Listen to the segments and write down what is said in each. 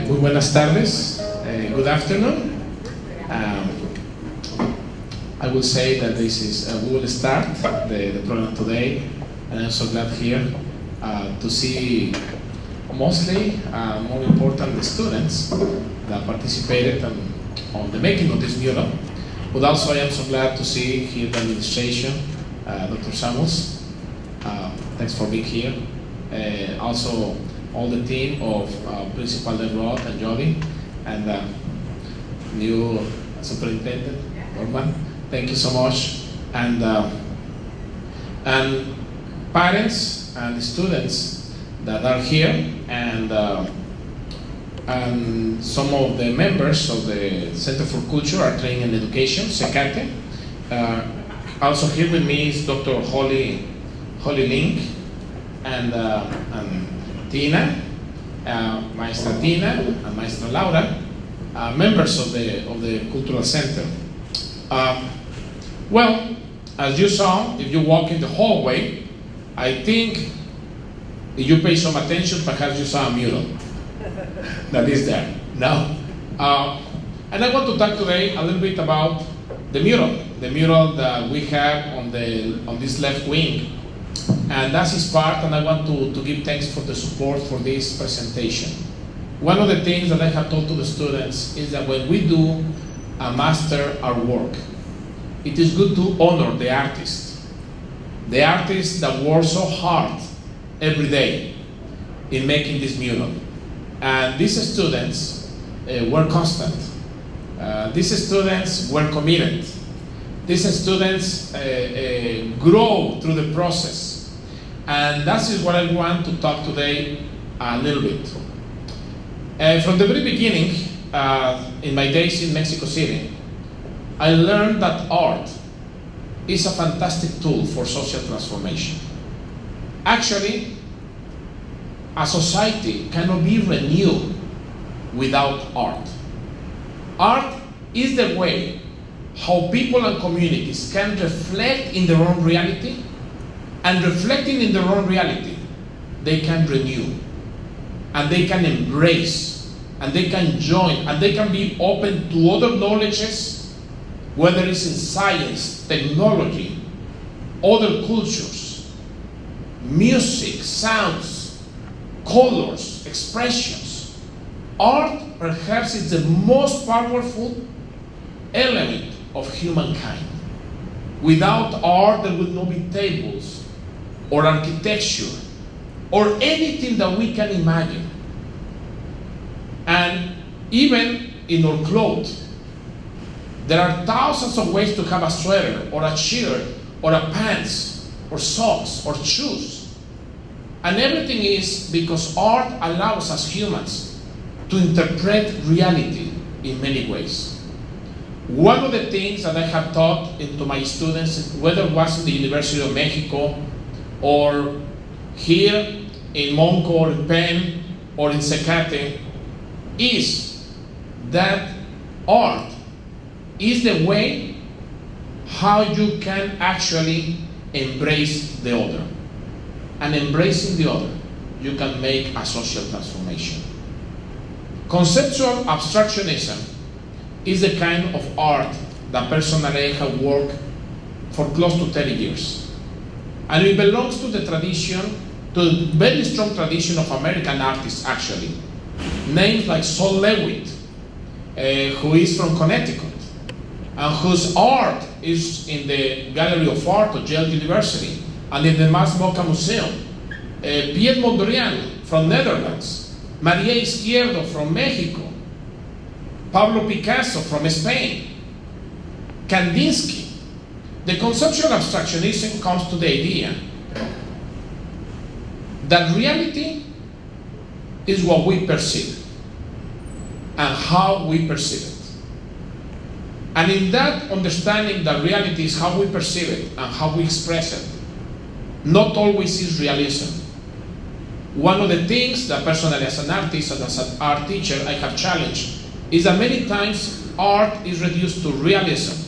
Muy buenas tardes. Good afternoon. I will say that this is we will start the program today, and I'm so glad here to see mostly more important the students that participated on the making of this mural. But also I am so glad to see here the administration, Dr. Samuels. Thanks for being here. Also all the team of Principal Rod and Jody, and new Superintendent Norman. Thank you so much. And parents and students that are here, and some of the members of the Center for Culture, Art Training and Education, CECATE. Also here with me is Dr. Holly Link and Tina, Maestra Tina and Maestra Laura, members of the Cultural Center. Well, as you saw, if you walk in the hallway, I think if you pay some attention, perhaps you saw a mural that is there. Now, and I want to talk today a little bit about the mural that we have on this left wing. And that's his part, and I want to give thanks for the support for this presentation. One of the things that I have told to the students is that when we do a master artwork, it is good to honor the artist that works so hard every day in making this mural. And these students were constant. These students were committed. These students grow through the process. And that is what I want to talk today a little bit. From the very beginning, in my days in Mexico City, I learned that art is a fantastic tool for social transformation. Actually, a society cannot be renewed without art. Art is the way how people and communities can reflect in their own reality, and reflecting in their own reality, they can renew, and they can embrace, and they can join, and they can be open to other knowledges, whether it's in science, technology, other cultures, music, sounds, colors, expressions. Art perhaps is the most powerful element of humankind. Without art, there would not be tables, or architecture, or anything that we can imagine. And even in our clothes, there are thousands of ways to have a sweater, or a shirt, or a pants, or socks, or shoes. And everything is because art allows us humans to interpret reality in many ways. One of the things that I have taught to my students, whether it was in the University of Mexico, or here in Monco, or in Penn, or in CECATE, is that art is the way how you can actually embrace the other. And embracing the other, you can make a social transformation. Conceptual abstractionism is the kind of art that personally I have worked for close to 30 years. And it belongs to the tradition, to the very strong tradition of American artists, actually. Names like Sol Lewitt, who is from Connecticut, and whose art is in the Gallery of Art of Yale University, and in the Max Boca Museum. Piet Mondrian from Netherlands, Maria Izquierdo from Mexico, Pablo Picasso from Spain, Kandinsky. The conceptual abstractionism comes to the idea that reality is what we perceive and how we perceive it. And in that understanding that reality is how we perceive it and how we express it, not always is realism. One of the things that personally as an artist and as an art teacher I have challenged is that many times art is reduced to realism.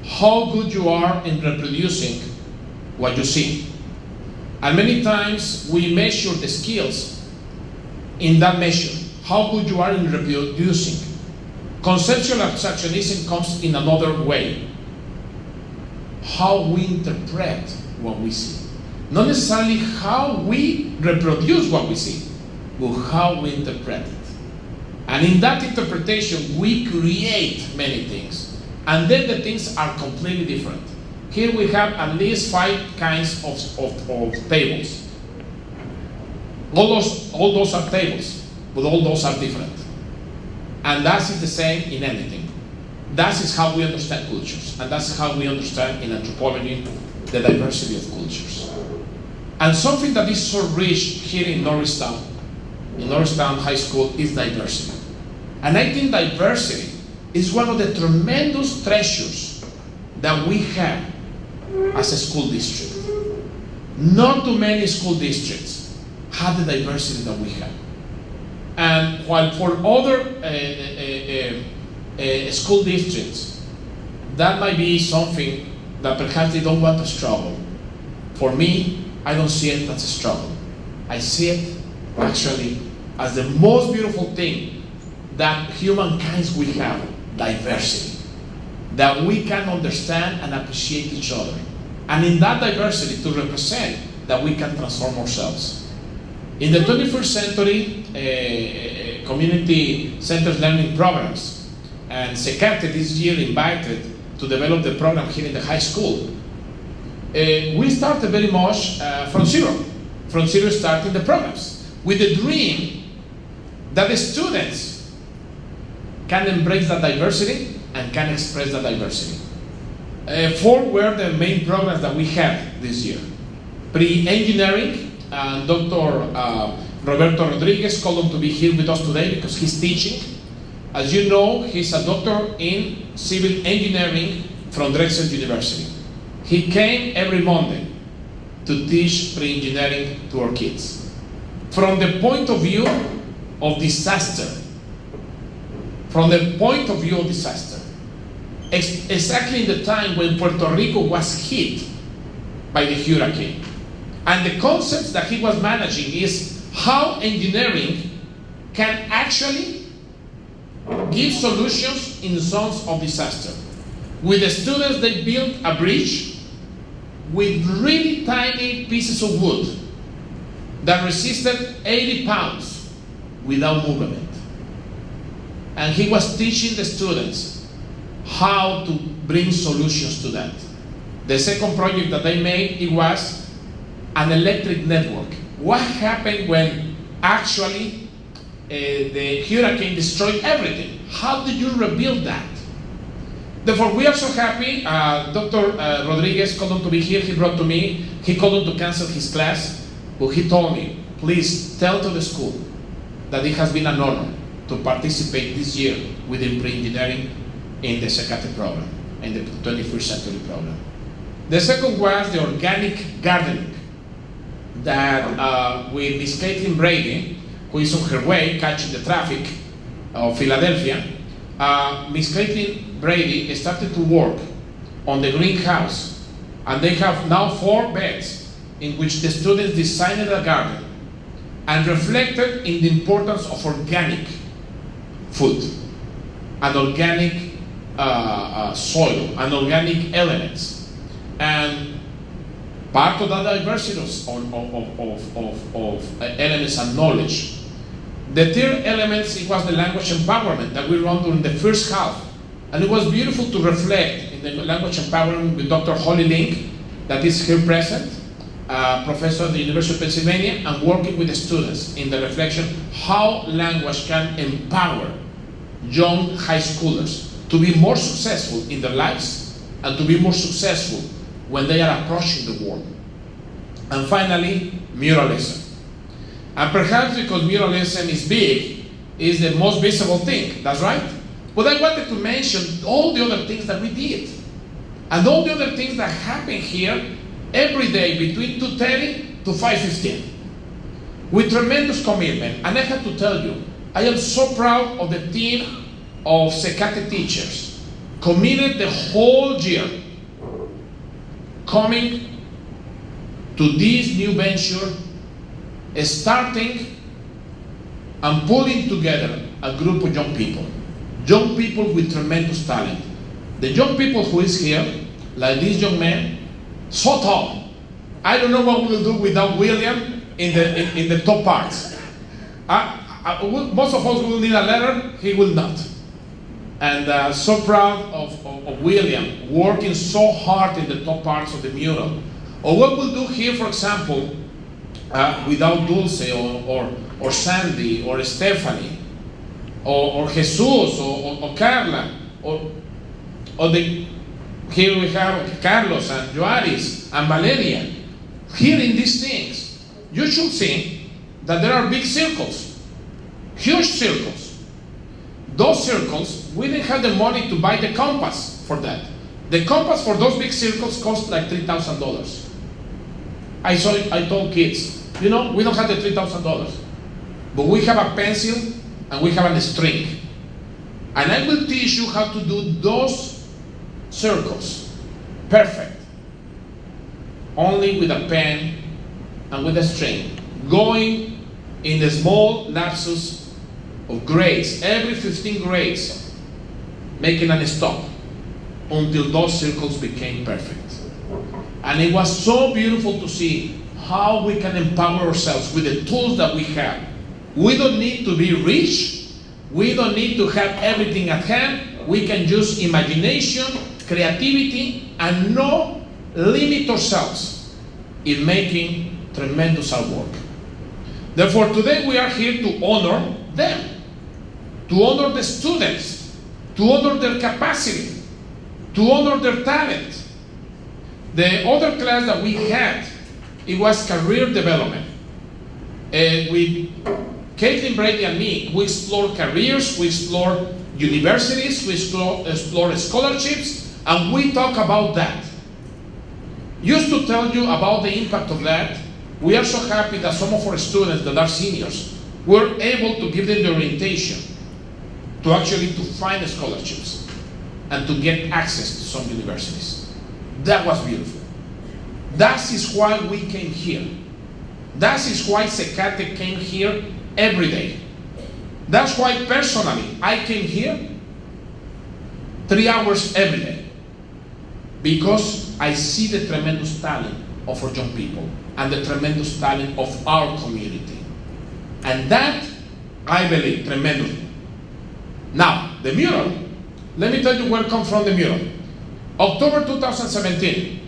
How good you are in reproducing what you see. And many times we measure the skills in that measure. how good you are in reproducing. Conceptual abstractionism comes in another way. How we interpret what we see. Not necessarily how we reproduce what we see, but how we interpret it. And in that interpretation, we create many things. And then the things are completely different. Here we have at least 5 kinds of tables. All those are tables, but all those are different. And that is the same in anything. That is how we understand cultures. And that's how we understand in anthropology the diversity of cultures. And something that is so rich here in Norristown High School, is diversity. And I think diversity is one of the tremendous treasures that we have as a school district. Not too many school districts have the diversity that we have. And while for other school districts, that might be something that perhaps they don't want to struggle. For me, I don't see it as a struggle. I see it actually as the most beautiful thing that humankind we have, diversity. That we can understand and appreciate each other. And in that diversity to represent that we can transform ourselves. In the 21st century, community centers learning programs, and Secate this year invited to develop the program here in the high school. We started very much from zero starting the programs, with the dream that the students can embrace that diversity and can express that diversity. 4 were the main programs that we had this year. Pre-engineering, Dr. Roberto Rodriguez called him to be here with us today because he's teaching. As you know, he's a doctor in civil engineering from Drexel University. He came every Monday to teach pre-engineering to our kids. From the point of view of disaster, exactly in the time when Puerto Rico was hit by the hurricane. And the concepts that he was managing is how engineering can actually give solutions in zones of disaster. With the students, they built a bridge with really tiny pieces of wood that resisted 80 pounds without movement. And he was teaching the students how to bring solutions to that. The second project that they made, it was an electric network. What happened when actually the hurricane destroyed everything? How did you rebuild that? Therefore, we are so happy. Dr. Rodriguez called him to be here. He brought to me. He called him to cancel his class. But he told me, please tell to the school that it has been an honor to participate this year within pre-engineering in the Secate program, in the 21st century program. The second was the organic gardening that with Miss Caitlin Brady, who is on her way catching the traffic of Philadelphia, Miss Caitlin Brady started to work on the greenhouse, and they have now 4 beds in which the students designed a garden and reflected in the importance of organic food and organic soil and organic elements. And part of that diversity of elements and knowledge. The third element, it was the language empowerment that we run during the first half. And it was beautiful to reflect in the language empowerment with Dr. Holly Link, that is here present, professor at the University of Pennsylvania, and working with the students in the reflection how language can empower young high schoolers to be more successful in their lives and to be more successful when they are approaching the world. And finally, muralism. And perhaps because muralism is big, is the most visible thing, that's right. But I wanted to mention all the other things that we did. And all the other things that happen here every day between 2:30 to 5:15. With tremendous commitment. And I have to tell you, I am so proud of the team of Secate teachers, committed the whole year, coming to this new venture, starting and pulling together a group of young people with tremendous talent. The young people who is here, like this young man, so tall. I don't know what we'll do without William in the top parts. Most of us will need a ladder, he will not. And so proud of William working so hard in the top parts of the mural. Or what we'll do here, for example, without Dulce or Sandy or Stephanie or Jesus or Carla here we have Carlos and Joaris and Valeria. Here in these things, you should see that there are big circles, huge circles. Those circles, we didn't have the money to buy the compass for that. The compass for those big circles cost like $3,000. I told kids, we don't have the $3,000, but we have a pencil and we have a string. And I will teach you how to do those circles perfect, only with a pen and with a string, going in the small lapses of grades, every 15 grades, making a stop until those circles became perfect. And it was so beautiful to see how we can empower ourselves with the tools that we have. We don't need to be rich. We don't need to have everything at hand. We can use imagination, creativity, and not limit ourselves in making tremendous artwork. Therefore, today we are here to honor them, to honor the students, to honor their capacity, to honor their talent. The other class that we had, it was career development. And with Caitlin Brady and me, we explored careers, we explored universities, we explore scholarships, and we talk about that. Just to tell you about the impact of that, we are so happy that some of our students that are seniors were able to give them the orientation to actually to find scholarships and to get access to some universities. That was beautiful. That is why we came here. That is why Secate came here every day. That's why personally I came here 3 hours every day, because I see the tremendous talent of our young people and the tremendous talent of our community. And that, I believe, tremendously. Now, the mural, let me tell you where it comes from, the mural. October 2017,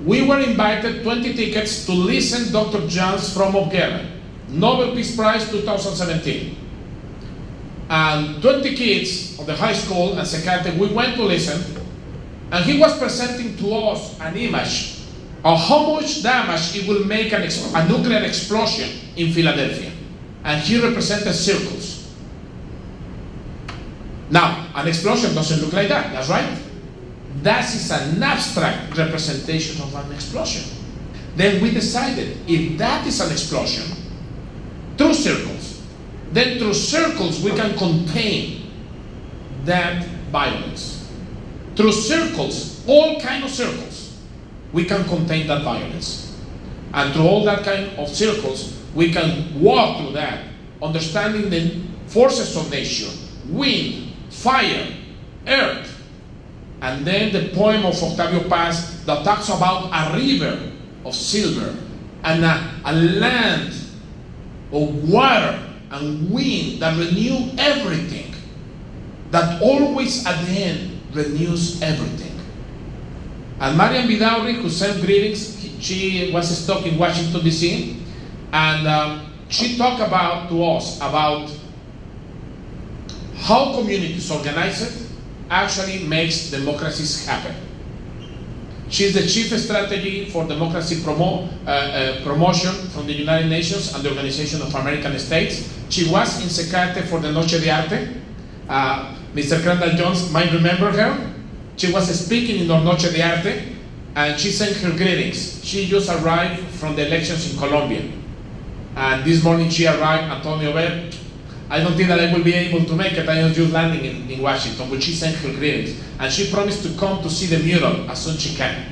we were invited 20 tickets to listen Dr. Jans from Obguera, Nobel Peace Prize 2017. And 20 kids of the high school and Secate, we went to listen, and he was presenting to us an image of how much damage it will make a nuclear explosion in Philadelphia. And he represented circles. Now, an explosion doesn't look like that, that's right? That is an abstract representation of an explosion. Then we decided, if that is an explosion, through circles, then through circles we can contain that violence. Through circles, all kinds of circles, we can contain that violence. And through all that kind of circles, we can walk through that, understanding the forces of nature, wind, fire, earth. And then the poem of Octavio Paz that talks about a river of silver and a land of water and wind that renew everything, that always at the end renews everything. And Marian Vidauri, who sent greetings, she was stuck in Washington, D.C., and she talked to us about how communities organized actually makes democracies happen. She's the Chief Strategy for Democracy Promotion from the United Nations and the Organization of American States. She was in Secate for the Noche de Arte. Mr. Crandall Jones might remember her. She was speaking in our Noche de Arte, and she sent her greetings. She just arrived from the elections in Colombia. And this morning she arrived, Antonio Ver, I don't think that I will be able to make it. I am just landing in Washington, but she sent her greetings. And she promised to come to see the mural as soon as she can.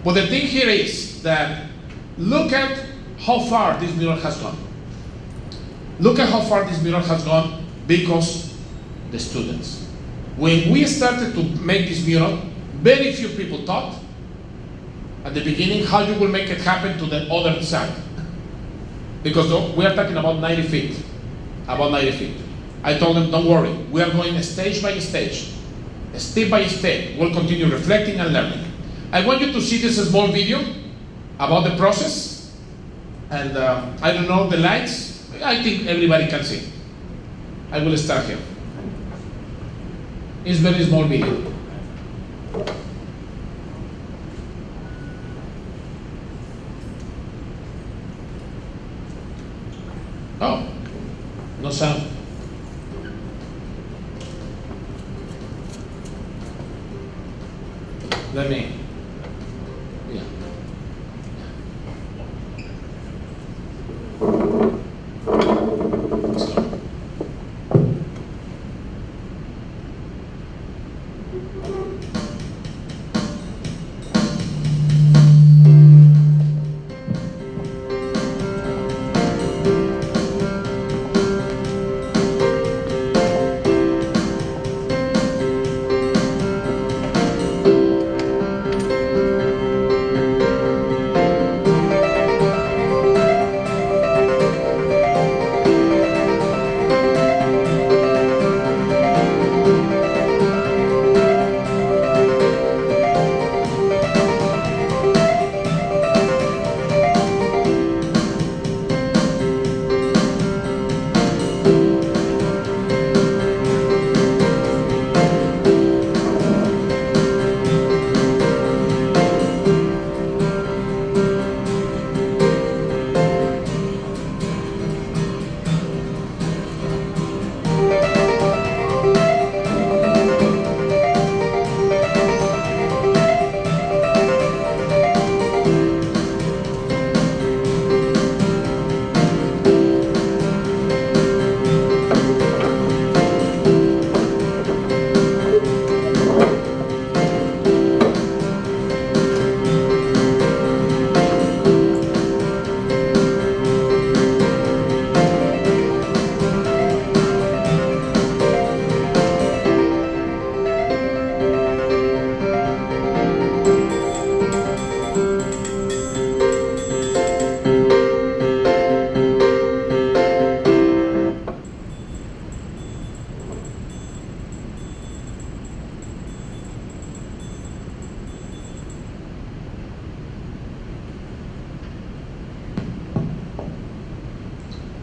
But the thing here is that look at how far this mural has gone. Look at how far this mural has gone because the students. When we started to make this mural, very few people thought at the beginning how you will make it happen to the other side. Because we are talking about 90 feet. About 90 feet. I told them, don't worry, we are going stage by stage, step by step. We'll continue reflecting and learning. I want you to see this small video about the process. And I don't know the lights. I think everybody can see. I will start here. It's very small video. Oh, no sound. Let me, yeah. Let's go.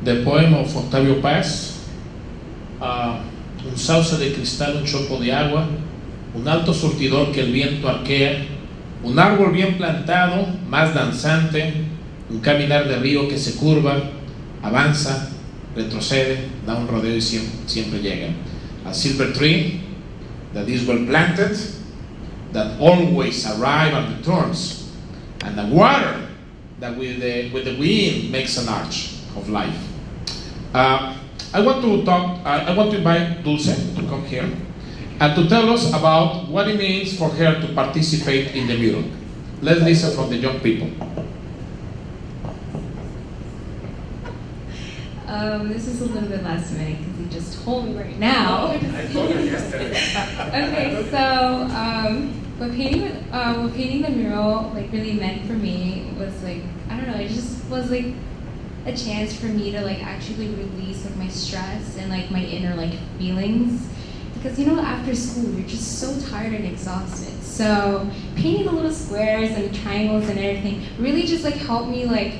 The poem of Octavio Paz, un sauce de cristal, un chopo de agua, un alto surtidor que el viento arquea, un árbol bien plantado, más danzante, un caminar de río que se curva, avanza, retrocede, da un rodeo y siempre llega. A silver tree that is well planted, that always arrives and returns, and the water that with the wind makes an arch of life. I want to invite Dulce to come here and to tell us about what it means for her to participate in the mural. Let's listen from the young people. This is a little bit last minute because he just told me right now. I told you yesterday. Okay, so what painting the mural like really meant for me was like, I don't know, it just was like a chance for me to like actually release like my stress and like my inner like feelings, because you know after school you're just so tired and exhausted. So painting the little squares and triangles and everything really just like helped me like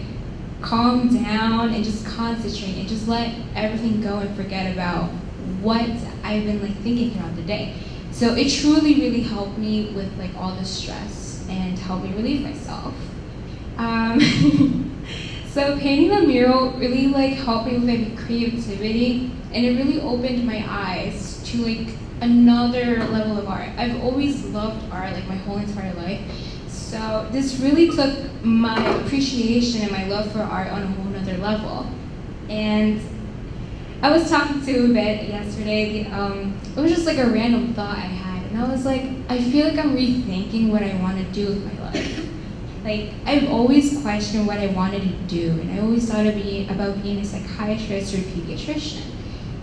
calm down and just concentrate and just let everything go and forget about what I've been like thinking throughout the day. So it truly really helped me with like all the stress and helped me relieve myself. So painting the mural really like helped me with my creativity, and it really opened my eyes to like another level of art. I've always loved art like my whole entire life. So this really took my appreciation and my love for art on a whole nother level. And I was talking to Yvette yesterday, it was just like a random thought I had, and I was like, I feel like I'm rethinking what I want to do with my life. like I've always questioned what I wanted to do, and I always thought about being a psychiatrist or a pediatrician.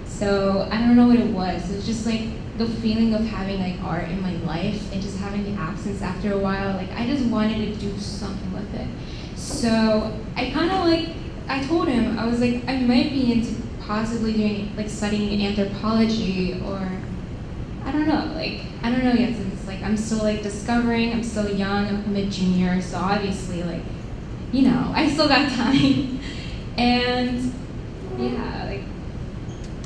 So I don't know what it was. It was just like the feeling of having like art in my life and just having the absence after a while. Like I just wanted to do something with it. So I kind of like, I told him, I was like, I might be into possibly doing like studying anthropology, or I don't know yet, since like I'm still like discovering, I'm still young, I'm a junior, so obviously like, you know, I still got time. And yeah, like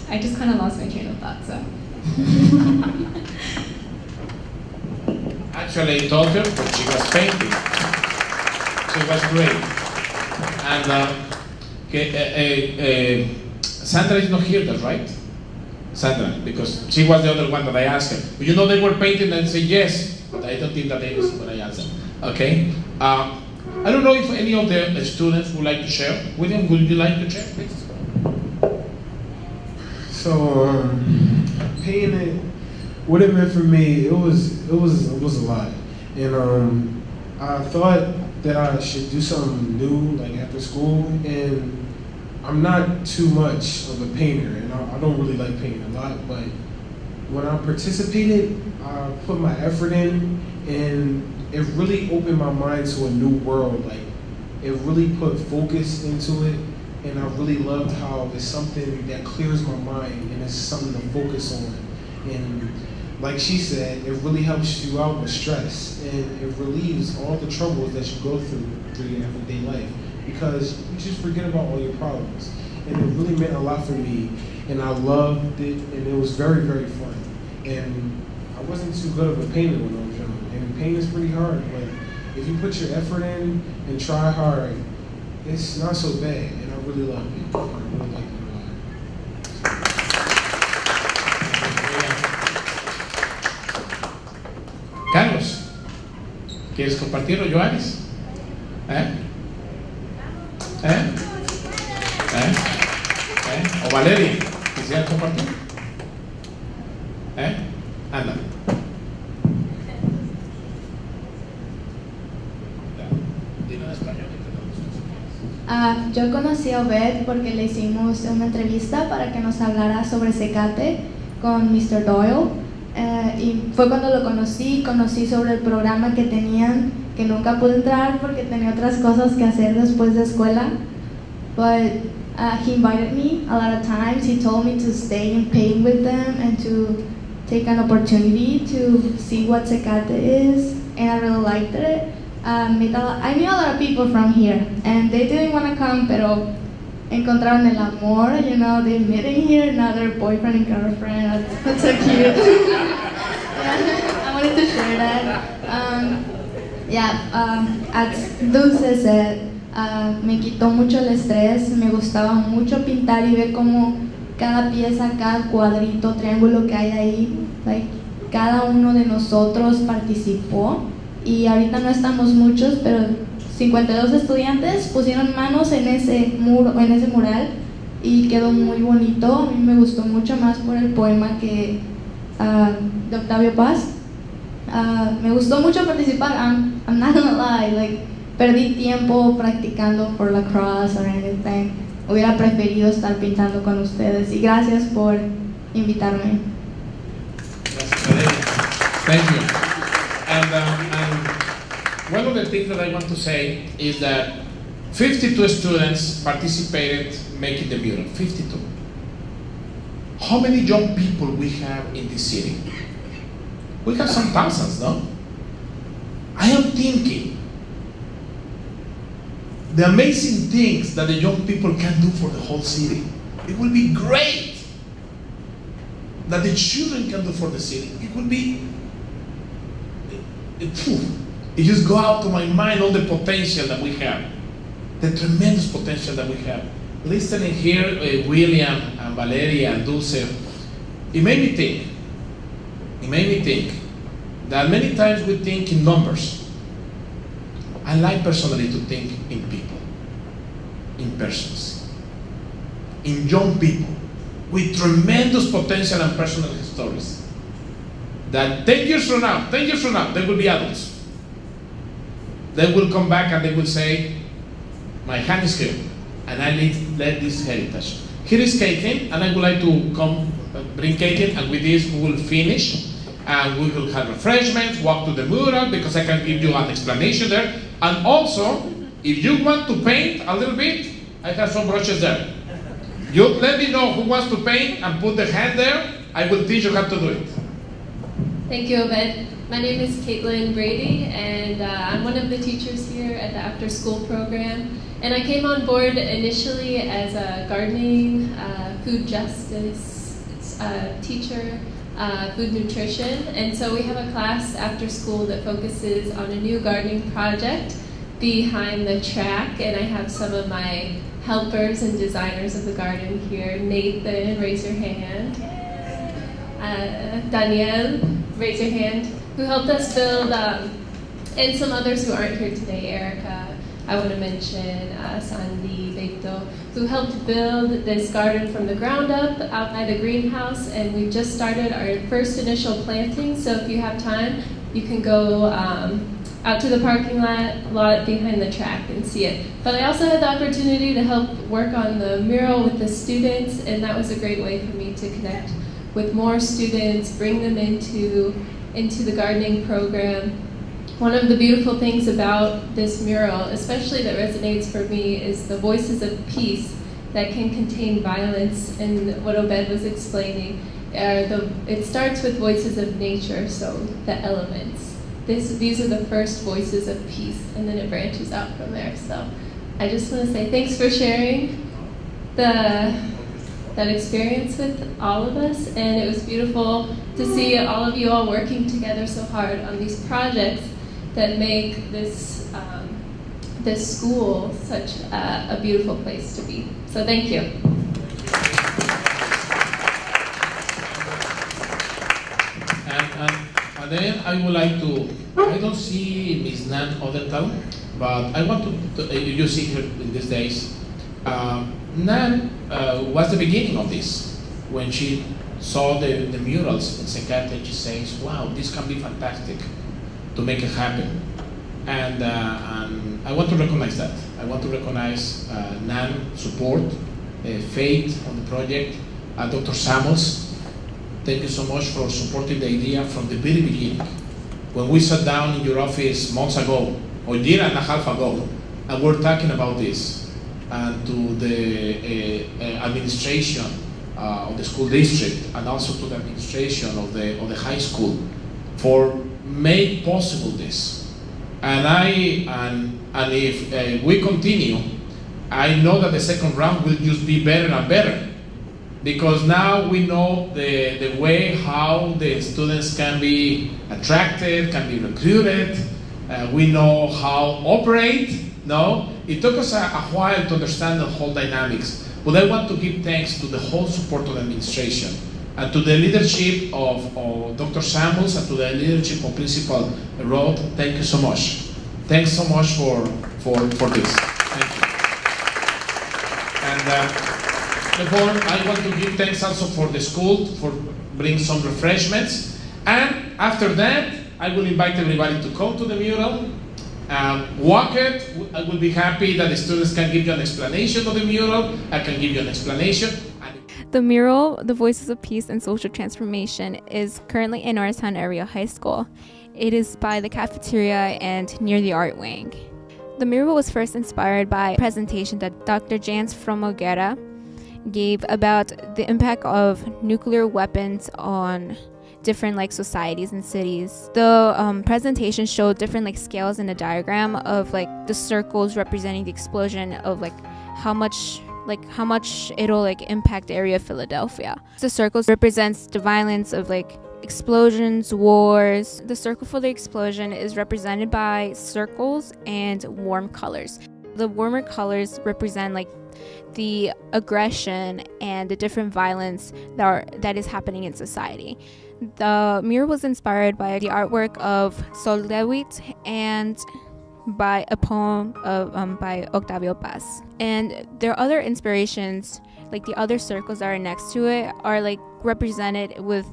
I just kind of lost my train of thought, so. Actually, I told her, but she was painting. She was great. And Sandra is not here, that's right? Sandra, because she was the other one that I asked her. But you know, they were painting and say yes, but I don't think that they listen when I ask them. Okay? I don't know if any of the students would like to share. William, would you like to share, please? So, painting, what it meant for me, it was a lot. And I thought that I should do something new, like after school, and I'm not too much of a painter, and I don't really like painting a lot, but when I participated, I put my effort in, and it really opened my mind to a new world. Like, it really put focus into it, and I really loved how it's something that clears my mind, and it's something to focus on. And like she said, it really helps you out with stress, and it relieves all the troubles that you go through your everyday life, because you just forget about all your problems. And it really meant a lot for me, and I loved it, and it was very, very fun. And I wasn't too good of a painter when I was young, and painting is pretty hard, but if you put your effort in and try hard, it's not so bad, and I really loved it. I really liked it a lot. Carlos, ¿quieres compartirlo, Joanes? ¿O Valeria? ¿Quisieran compartir? Anda. Dilo en español. Yo conocí a Obed porque le hicimos una entrevista para que nos hablara sobre Zacate con Mr. Doyle. Y fue cuando lo conocí sobre el programa que tenían, que nunca pude entrar porque tenía otras cosas que hacer después de escuela. But he invited me a lot of times. He told me to stay and paint with them and to take an opportunity to see what Zacate is, and I really liked it. I knew a lot of people from here, and they didn't want to come, pero encontraron el amor, you know, they're meeting here, now they're boyfriend and girlfriend. That's so cute. Yeah, I wanted to share that. As Dulce said, me quitó mucho el estrés, me gustaba mucho pintar y ver cómo cada pieza, cada cuadrito, triángulo que hay ahí, like, cada uno de nosotros participó, y ahorita no estamos muchos, pero 52 estudiantes pusieron manos en ese mural y quedó muy bonito. A mí me gustó mucho más por el poema que de Octavio Paz. Me gustó mucho participar. I'm not gonna lie, like, perdí tiempo practicando for lacrosse or anything. Hubiera preferido estar pintando con ustedes, y gracias por invitarme. Thank you. And one of the things that I want to say is that 52 students participated making the mural. 52. How many young people we have in this city? We have some thousands, no? I am thinking the amazing things that the young people can do for the whole city. It will be great that the children can do for the city. It will be, it just go out to my mind all the potential that we have, the tremendous potential that we have. Listening here, William and Valeria and Dulce, it made me think that many times we think in numbers. I like personally to think in people, in persons, in young people with tremendous potential and personal stories. That 10 years from now, they will be adults. they will come back and they will say, my hand is here, and I let this heritage. Here is Caitlin, and I would like to come bring Caitlin, and with this we will finish. And we will have refreshments, walk to the mural, because I can give you an explanation there. And also, if you want to paint a little bit, I have some brushes there. You let me know who wants to paint and put the hand there. I will teach you how to do it. Thank you, Obed. My name is Caitlin Brady, and I'm one of the teachers here at the After School program. And I came on board initially as a gardening, food justice teacher, food nutrition, and so we have a class after school that focuses on a new gardening project behind the track, and I have some of my helpers and designers of the garden here. Nathan, raise your hand. Danielle, raise your hand, who helped us build, and some others who aren't here today, Erica, I want to mention Sandy, Beto, who helped build this garden from the ground up out by the greenhouse, and we've just started our first initial planting, so if you have time, you can go out to the parking lot behind the track and see it. But I also had the opportunity to help work on the mural with the students, and that was a great way for me to connect with more students, bring them into the gardening program. One of the beautiful things about this mural, especially that resonates for me, is the voices of peace that can contain violence, and what Obed was explaining. It starts with voices of nature, so the elements. These are the first voices of peace, and then it branches out from there. So I just want to say thanks for sharing that experience with all of us, and it was beautiful to see all of you all working together so hard on these projects that make this school such a beautiful place to be. So thank you. And then I would like to, I don't see Ms. Nan Odenthal, but I want to you see her in these days. Nan was the beginning of this. When she saw the murals in Secate, she says, wow, this can be fantastic to make it happen. And I want to recognize that. I want to recognize Nan's support, faith on the project. Dr. Samuels, thank you so much for supporting the idea from the very beginning. When we sat down in your office months ago, or a year and a half ago, and we're talking about this, and to the administration of the school district, and also to the administration of the high school, for make possible this. And if we continue, I know that the second round will just be better and better, because now we know the way how the students can be attracted, can be recruited. We know how operate. No, it took us a while to understand the whole dynamics, but I want to give thanks to the whole support of the administration, and to the leadership of Dr. Samuels, and to the leadership of Principal Roth. Thank you so much. Thanks so much for this. Thank you. And before, I want to give thanks also for the school for bringing some refreshments. And after that, I will invite everybody to come to the mural, walk it. I will be happy that the students can give you an explanation of the mural. I can give you an explanation. The mural, The Voices of Peace and Social Transformation, is currently in Norristown Area High School. It is by the cafeteria and near the art wing. The mural was first inspired by a presentation that Dr. Jans Fromogera gave about the impact of nuclear weapons on different societies and cities. The presentation showed different scales in a diagram of the circles representing the explosion of how much it'll impact the area of Philadelphia. The circles represents the violence of explosions, wars. The circle for the explosion is represented by circles and warm colors. The warmer colors represent the aggression and the different violence that is happening in society. The mural was inspired by the artwork of Sol Lewitt and by a poem by Octavio Paz. And there are other inspirations, the other circles that are next to it are represented with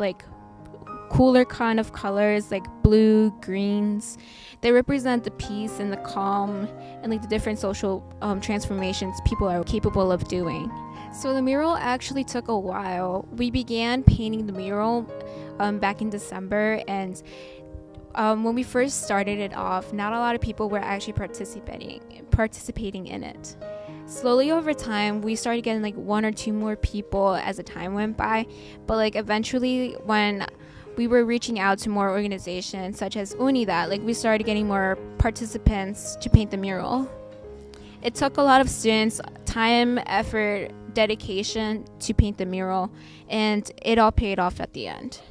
cooler kind of colors like blue, greens. They represent the peace and the calm and like the different social transformations people are capable of doing. So the mural actually took a while. We began painting the mural back in December, and when we first started it off, not a lot of people were actually participating in it. Slowly over time, we started getting like 1 or 2 more people as the time went by, but like eventually when we were reaching out to more organizations such as Unidad, like we started getting more participants to paint the mural. It took a lot of students, time, effort, dedication to paint the mural, and it all paid off at the end.